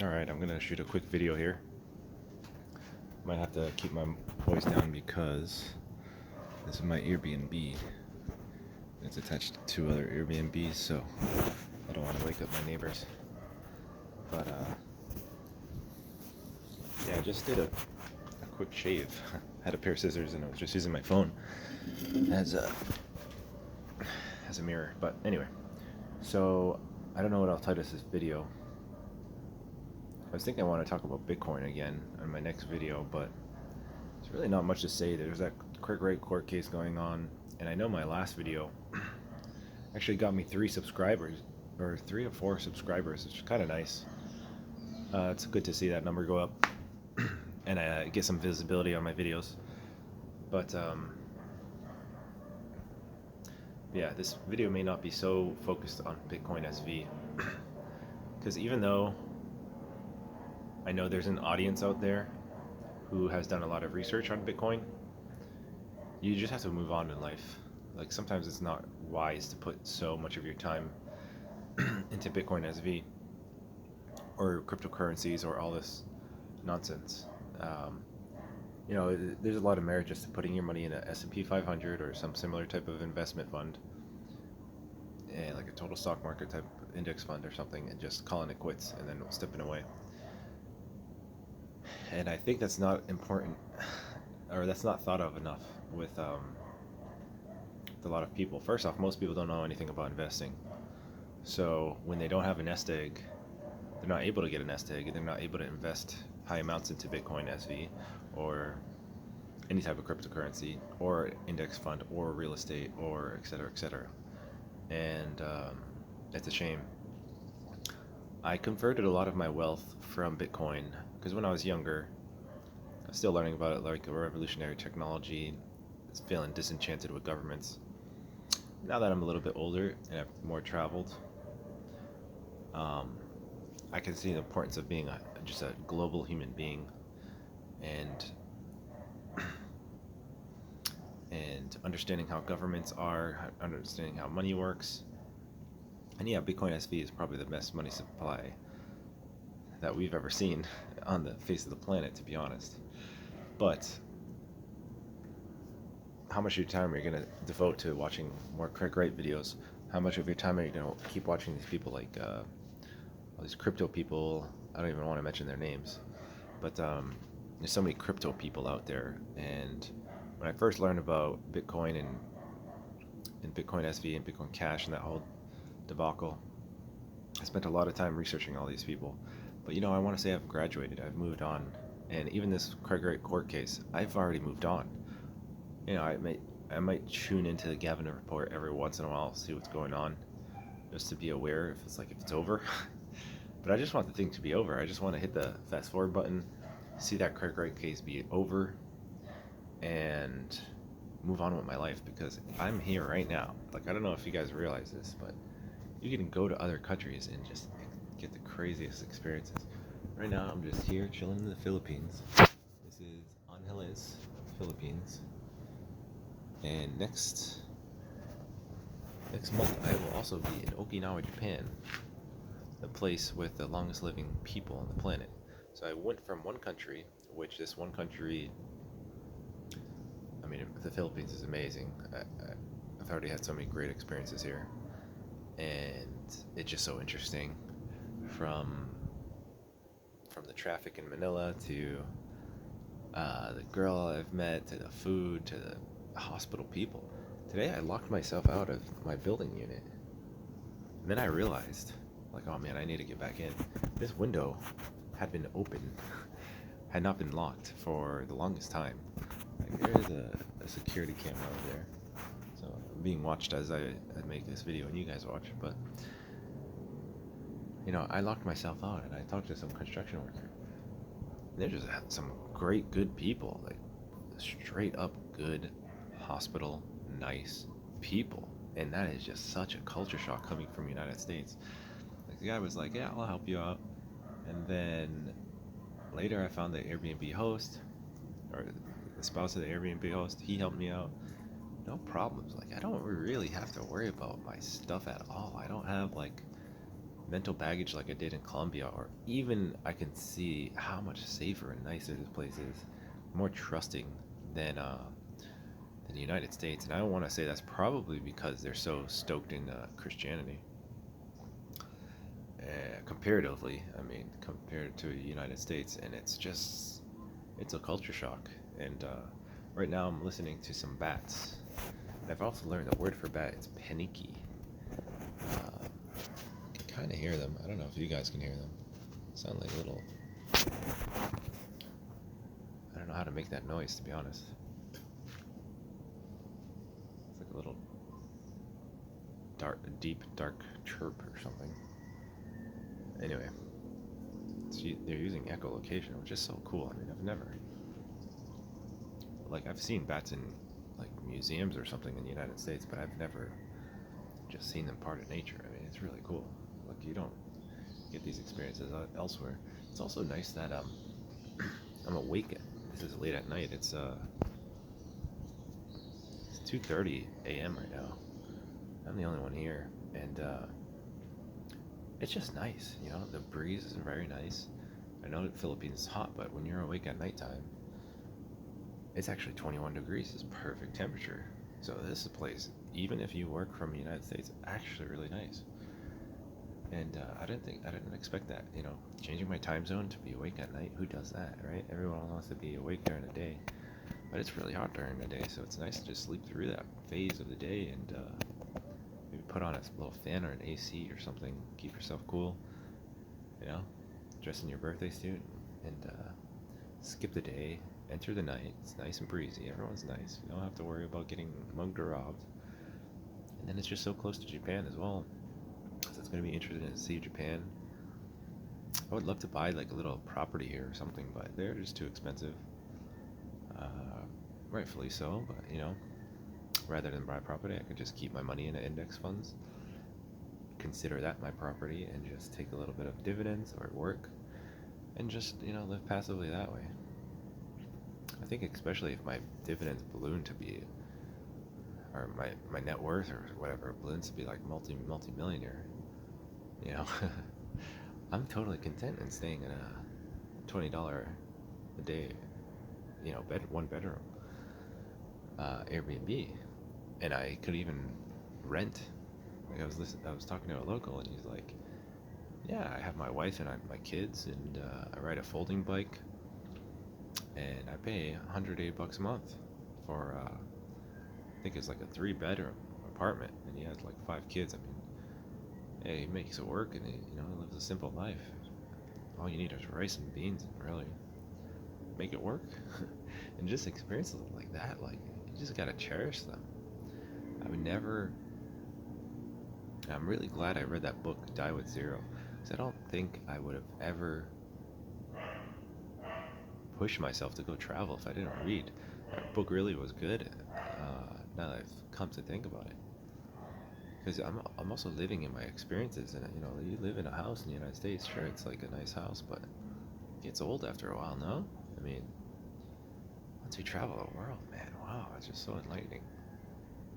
Alright, I'm gonna shoot a quick video here. Might have to keep my voice down because this is my Airbnb. It's attached to two other Airbnbs, so I don't want to wake up my neighbors. But yeah, I just did a quick shave. Had a pair of scissors and I was just using my phone as a mirror. But anyway, so I don't know what I'll title this video. I was thinking I want to talk about Bitcoin again in my next video, but there's really not much to say. There's that Wright court case going on, and I know my last video actually got me 3 subscribers, or 3 or 4 subscribers, which is kind of nice. It's good to see that number go up and get some visibility on my videos. But yeah, this video may not be so focused on Bitcoin SV, because even though I know there's an audience out there who has done a lot of research on Bitcoin, you just have to move on in life. Like, sometimes it's not wise to put so much of your time into Bitcoin SV or cryptocurrencies or all this nonsense. There's a lot of merit just to putting your money in a S&P 500 or some similar type of investment fund, and like a total stock market type index fund or something, and just calling it quits and then stepping away. And I think that's not important, or that's not thought of enough with a lot of people. First off, most people don't know anything about investing. So when they don't have a nest egg, they're not able to get a nest egg, and they're not able to invest high amounts into Bitcoin SV or any type of cryptocurrency or index fund or real estate or et cetera, et cetera. And it's a shame. I converted a lot of my wealth from Bitcoin because when I was younger, I was still learning about it, like a revolutionary technology. I was feeling disenchanted with governments. Now that I'm a little bit older and I've more traveled, I can see the importance of being just a global human being, and understanding how governments are, understanding how money works. And yeah, Bitcoin SV is probably the best money supply that we've ever seen on the face of the planet, to be honest. But how much of your time are you going to devote to watching more Craig Wright videos? How much of your time are you going to keep watching these people like all these crypto people? I don't even want to mention their names, but there's so many crypto people out there. And when I first learned about Bitcoin and Bitcoin SV and Bitcoin Cash and that whole debacle, I spent a lot of time researching all these people. But I want to say I've graduated, I've moved on. And even this Craig Wright court case, I've already moved on. I might tune into the Gavin report every once in a while, see what's going on, just to be aware if it's over. But I just want the thing to be over. I just want to hit the fast forward button, see that Craig Wright case be over, and move on with my life, because I'm here right now. Like, I don't know if you guys realize this, but you can go to other countries and just get the craziest experiences. Right now, I'm just here chilling in the Philippines. This is Angeles, Philippines. And next month, I will also be in Okinawa, Japan, the place with the longest living people on the planet. So I went from one country, which this one country, I mean, the Philippines is amazing. I've already had so many great experiences here, and it's just so interesting, from the traffic in Manila to the girl I've met, to the food, to the hospital people. Today I locked myself out of my building unit, and then I realized, like, oh man, I need to get back in. This window had been open, had not been locked for the longest time. Like, there is a security camera over there, so I'm being watched as I make this video and you guys watch. But I locked myself out, and I talked to some construction worker. They're just some great, good people, like straight up good, hospital, nice people. And that is just such a culture shock coming from the United States. Like, the guy was like, yeah, I'll help you out. And then later I found the Airbnb host, or the spouse of the Airbnb host. He helped me out. No problems. Like, I don't really have to worry about my stuff at all. I don't have like mental baggage like I did in Colombia, or even I can see how much safer and nicer this place is, more trusting than the United States. And I want to say that's probably because they're so stoked in Christianity. Comparatively, I mean, compared to the United States, and it's a culture shock. And right now I'm listening to some bats. I've also learned the word for bat. It's peniki. I can kind of hear them. I don't know if you guys can hear them. Sound like little. I don't know how to make that noise, to be honest. It's like a little deep, dark chirp or something. Anyway, they're using echolocation, which is so cool. I mean, I've seen bats in like museums or something in the United States, but I've never just seen them part of nature. I mean, it's really cool. Like, you don't get these experiences elsewhere. It's also nice that I'm awake. This is late at night. It's 2:30 a.m. right now. I'm the only one here, and it's just nice. You know, the breeze is very nice. I know the Philippines is hot, but when you're awake at nighttime, it's actually 21 degrees. It's perfect temperature. So this place, even if you work from the United States, actually really nice. And I didn't expect that. You know, changing my time zone to be awake at night. Who does that, right? Everyone wants to be awake during the day, but it's really hot during the day. So it's nice to just sleep through that phase of the day and maybe put on a little fan or an AC or something. Keep yourself cool. You know, dress in your birthday suit and skip the day. Enter the night. It's nice and breezy. Everyone's nice. You don't have to worry about getting mugged or robbed. And then it's just so close to Japan as well. So it's going to be interesting to see Japan. I would love to buy like a little property here or something, but they're just too expensive. Rightfully so, but you know, rather than buy property, I could just keep my money in the index funds, consider that my property, and just take a little bit of dividends or work, and just, you know, live passively that way. I think especially if my dividends balloon to be, or my net worth or whatever balloons to be like multi-millionaire, you know, I'm totally content in staying in a $20 a day, you know, one bedroom Airbnb, and I could even rent. Like I was talking to a local, and he's like, "Yeah, I have my wife and my kids, and I ride a folding bike, and I pay $180 a month for I think it's like a 3-bedroom apartment, and he has like 5 kids. I mean, hey, he makes it work, and he, you know, lives a simple life. All you need is rice and beans, and really make it work." And just experiences like that, like, you just gotta cherish them. I would never. I'm really glad I read that book, Die with Zero, because I don't think I would have ever pushed myself to go travel if I didn't read. That book really was good. Now that I've come to think about it, because I'm also living in my experiences, and you know, you live in a house in the United States. Sure, it's like a nice house, but it gets old after a while. No, I mean, once you travel the world, man, wow, it's just so enlightening.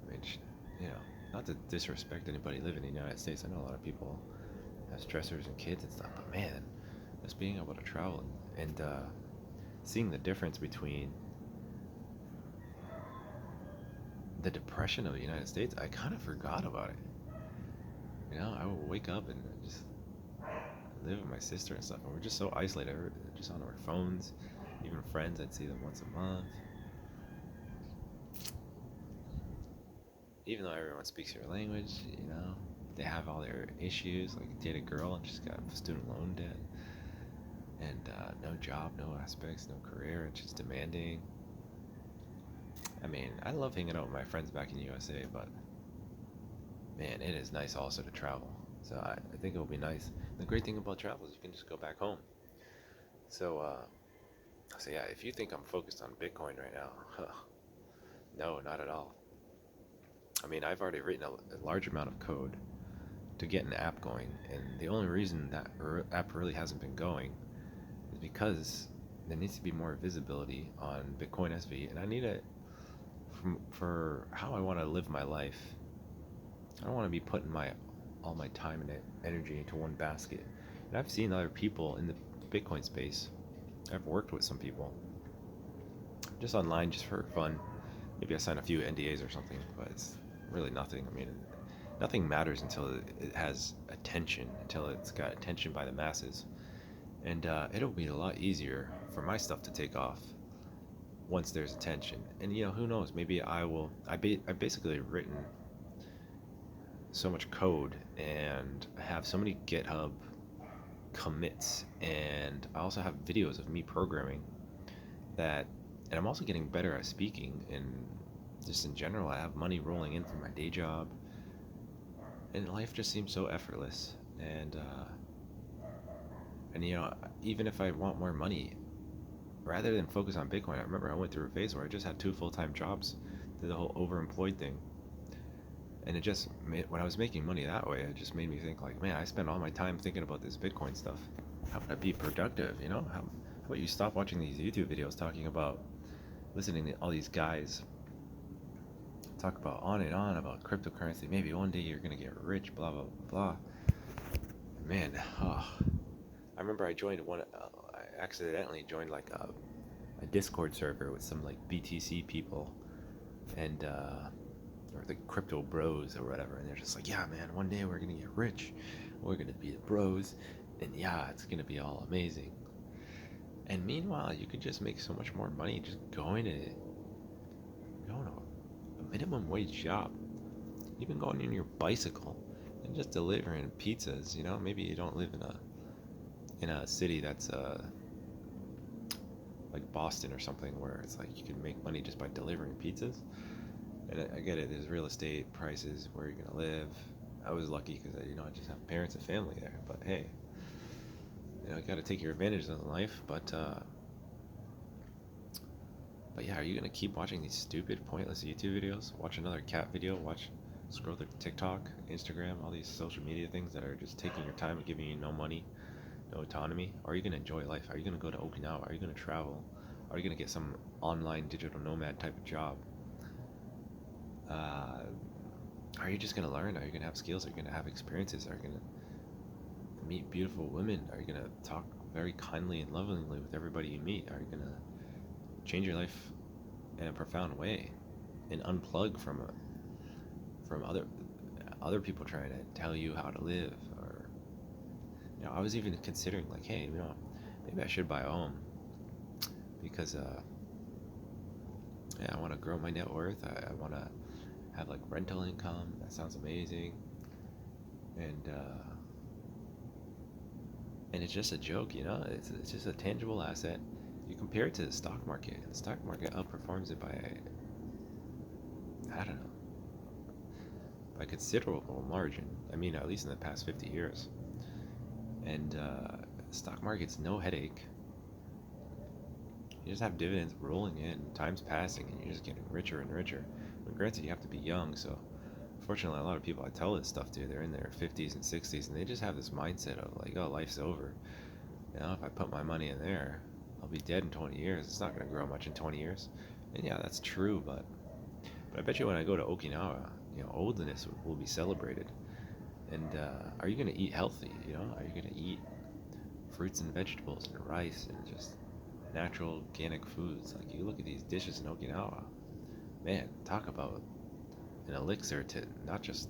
I mean, you know, not to disrespect anybody living in the United States. I know a lot of people have stressors and kids and stuff, but man, just being able to travel and seeing the difference between the depression of the United States, I kind of forgot about it. You know, I would wake up and just live with my sister and stuff, and we're just so isolated. We're just on our phones. Even friends, I'd see them once a month. Even though everyone speaks your language, you know, they have all their issues. Like, date a girl and she's got student loan debt, and no job, no aspects, no career, and she's demanding. I mean, I love hanging out with my friends back in the USA, but man, it is nice also to travel. So I think it'll be nice. The great thing about travel is you can just go back home. So, so yeah, if you think I'm focused on Bitcoin right now, no, not at all. I mean, I've already written a large amount of code to get an app going, and the only reason that app really hasn't been going is because there needs to be more visibility on Bitcoin SV, and I need it for how I want to live my life. I don't want to be putting my all my time and energy into one basket. And I've seen other people in the Bitcoin space. I've worked with some people just online, just for fun. Maybe I sign a few NDAs or something, but it's really nothing. I mean, nothing matters until it has attention, until it's got attention by the masses. And it'll be a lot easier for my stuff to take off once there's attention. And who knows? Maybe I will. I basically written so much code, and I have so many GitHub commits, and I also have videos of me programming that, and I'm also getting better at speaking, and just in general, I have money rolling in from my day job, and life just seems so effortless. And even if I want more money, rather than focus on Bitcoin, I remember I went through a phase where I just had 2 full-time jobs, did the whole overemployed thing, and it just made, when I was making money that way, it just made me think like, man, I spend all my time thinking about this Bitcoin stuff. How would I be productive? How about you stop watching these YouTube videos talking about, listening to all these guys talk about on and on about cryptocurrency. Maybe one day you're gonna get rich, blah blah blah. Man, I remember I joined one. I accidentally joined like a Discord server with some like BTC people, and or the crypto bros or whatever, and they're just like, yeah, man, one day we're gonna get rich, we're gonna be the bros, and yeah, it's gonna be all amazing. And meanwhile, you could just make so much more money just going to a minimum wage job, even going in your bicycle and just delivering pizzas. Maybe you don't live in a city that's like Boston or something, where it's like you can make money just by delivering pizzas. And I get it, there's real estate prices, where you're gonna live. I was lucky because I just have parents and family there. But hey, you got to take your advantages in life. But yeah, are you gonna keep watching these stupid, pointless YouTube videos? Watch another cat video? Scroll through TikTok, Instagram, all these social media things that are just taking your time and giving you no money, no autonomy? Or are you gonna enjoy life? Are you gonna go to Okinawa? Are you gonna travel? Are you gonna get some online digital nomad type of job? Are you just gonna learn? Are you gonna have skills? Are you gonna have experiences? Are you gonna meet beautiful women? Are you gonna talk very kindly and lovingly with everybody you meet? Are you gonna change your life in a profound way and unplug from other people trying to tell you how to live? Or I was even considering like, hey, maybe I should buy a home, because yeah, I want to grow my net worth. I want to have like rental income. That sounds amazing. And it's just a joke. It's just a tangible asset. You compare it to the stock market, and the stock market outperforms it by, I don't know, by considerable margin. I mean, at least in the past 50 years. And the stock market's no headache. You just have dividends rolling in, time's passing, and you're just getting richer and richer. But granted, you have to be young, so fortunately, a lot of people I tell this stuff to, they're in their 50s and 60s, and they just have this mindset of like, oh, life's over. If I put my money in there, I'll be dead in 20 years. It's not going to grow much in 20 years. And yeah, that's true, but I bet you when I go to Okinawa, oldness will be celebrated. And are you going to eat healthy? Are you going to eat fruits and vegetables and rice and just natural organic foods? Like, you look at these dishes in Okinawa, man, talk about an elixir to not just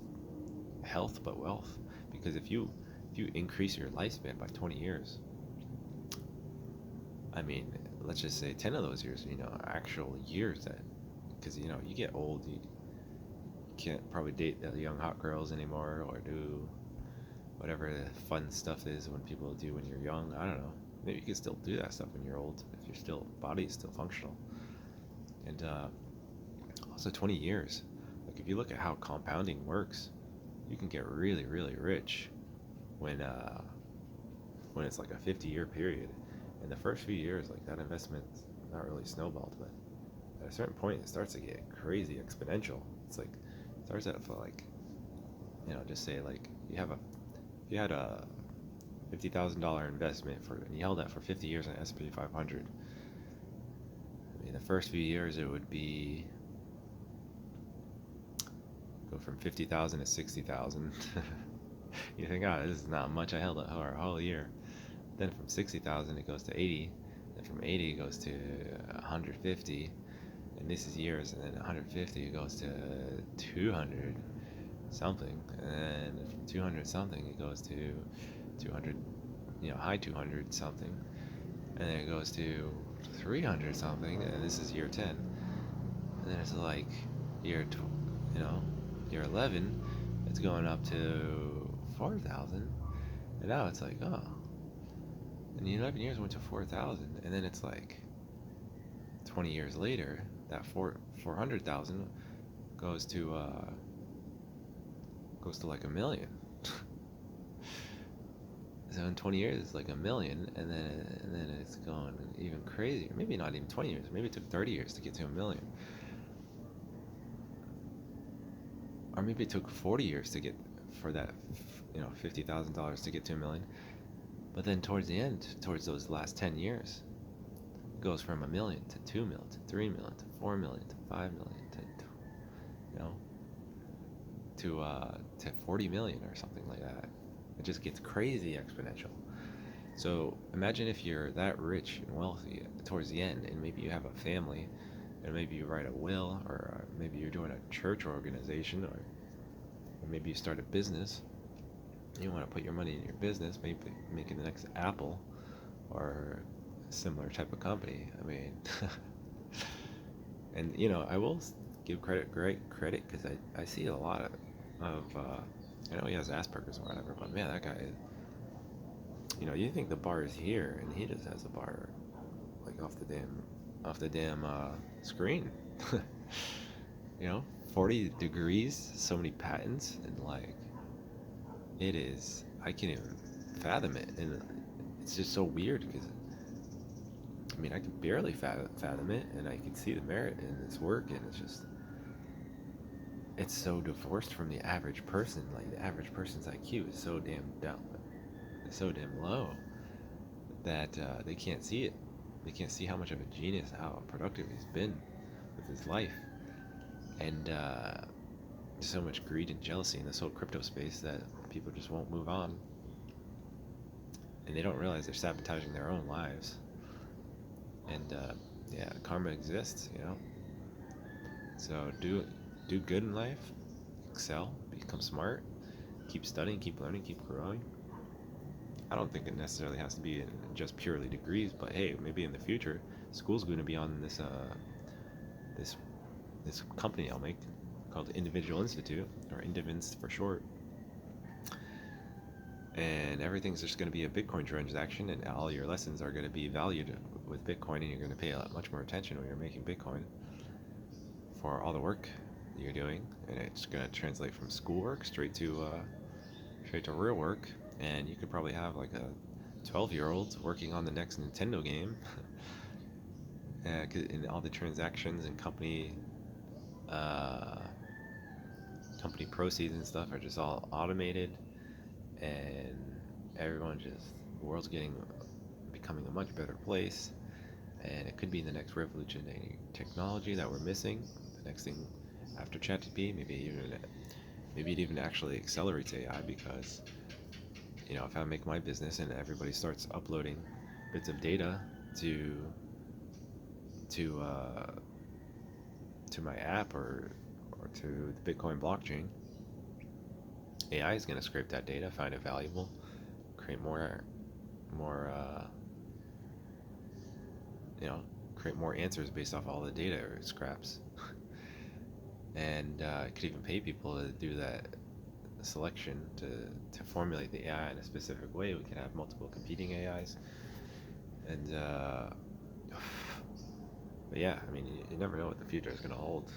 health but wealth. Because if you increase your lifespan by 20 years, I mean, let's just say 10 of those years, actual years, that, because you get old, you can't probably date the young hot girls anymore, or do whatever the fun stuff is when people do when you're young. I don't know. Maybe you can still do that stuff when you're old if your body is still functional. And also 20 years. Like, if you look at how compounding works, you can get really, really rich when it's like a 50-year period. In the first few years, like, that investment's not really snowballed, but at a certain point, it starts to get crazy exponential. It's like, it starts out for like, just say like you had a $50,000 investment and you held that for 50 years in S&P 500. I mean, the first few years it would be go from 50,000 to 60,000. You think, oh, this is not much. I held it for a whole year. Then from 60,000 it goes to 80. Then from 80 it goes to 150. And this is years. And then 150 it goes to 200 something. And then from 200 something it goes to 200, high 200 something. And then it goes to 300 something. And this is year 10. And then it's like year, year 11, it's going up to 4,000. And now it's like, oh. And the 11 years went to 4,000. And then it's like 20 years later, that 400,000 goes to like 1 million. So in 20 years, it's like 1 million, and then it's going even crazier. Maybe not even 20 years. Maybe it took 30 years to get to 1 million. Or maybe it took 40 years to get for that, $50,000 to get to 1 million. But then towards the end, towards those last 10 years, it goes from 1 million to 2 million to 3 million to 4 million to 5 million to 40 million or something like that. It just gets crazy exponential. So imagine if you're that rich and wealthy towards the end, and maybe you have a family, and maybe you write a will, or maybe you're doing a church organization, or maybe you start a business. You want to put your money in your business, maybe making the next Apple or a similar type of company. I mean, and I will give great credit, because I see a lot of I know he has Asperger's or whatever, but man, that guy, you think the bar is here, and he just has the bar like off the damn screen. 40 degrees, so many patents, and like, it is, I can't even fathom it, and it's just so weird, because I mean, I can barely fathom it, and I can see the merit in this work, and it's so divorced from the average person. Like, the average person's IQ is so damn down, so damn low, that they can't see it. They can't see how much of a genius, how productive he's been with his life. And there's so much greed and jealousy in this whole crypto space that people just won't move on. And they don't realize they're sabotaging their own lives. And yeah, karma exists, So do good in life, excel, become smart, keep studying, keep learning, keep growing. I don't think it necessarily has to be in just purely degrees, but hey, maybe in the future, school's going to be on this company I'll make called Individual Institute, or Indivinst for short. And everything's just going to be a Bitcoin transaction, and all your lessons are going to be valued with Bitcoin, and you're going to pay a lot much more attention when you're making Bitcoin for all the work you're doing, and it's going to translate from schoolwork straight to real work. And you could probably have like a 12-year-old working on the next Nintendo game, and all the transactions and company proceeds and stuff are just all automated, and the world's becoming a much better place. And it could be the next revolutionary technology that we're missing. The next thing after ChatGPT, maybe it even actually accelerates AI, because if I make my business and everybody starts uploading bits of data to my app, or to the Bitcoin blockchain, AI is going to scrape that data, find it valuable, create more create more answers based off all the data it scraps. And it could even pay people to do that selection, to formulate the AI in a specific way. We can have multiple competing AIs, and but yeah, I mean, you never know what the future is going to hold.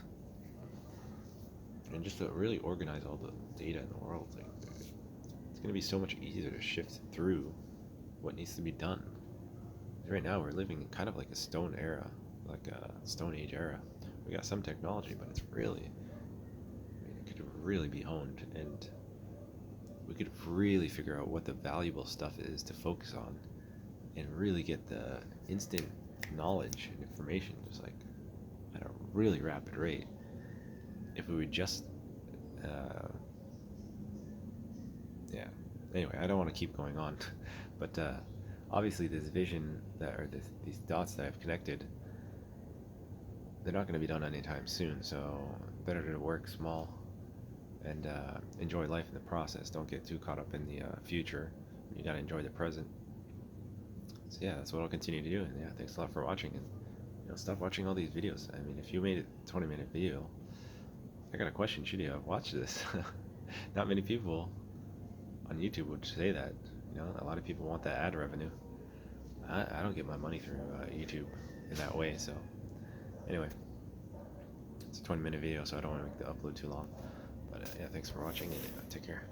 And just to really organize all the data in the world, like, it's going to be so much easier to shift through what needs to be done. Right now we're living in kind of like a stone era, like a Stone Age era. We got some technology, but it could really be honed, and we could really figure out what the valuable stuff is to focus on, and really get the instant knowledge and information just like at a really rapid rate, if we would just yeah. Anyway, I don't want to keep going on, but obviously this vision these dots that I've connected, they're not going to be done anytime soon. So better to work small and enjoy life in the process. Don't get too caught up in the future. You got to enjoy the present. So yeah, that's what I'll continue to do. And yeah, thanks a lot for watching. And stop watching all these videos. I mean, if you made a 20-minute video, I got a question. Should you have watched this? Not many people on YouTube would say that. A lot of people want that ad revenue. I don't get my money through YouTube in that way. So anyway, it's a 20-minute video, so I don't want to make the upload too long. But yeah, thanks for watching, and take care.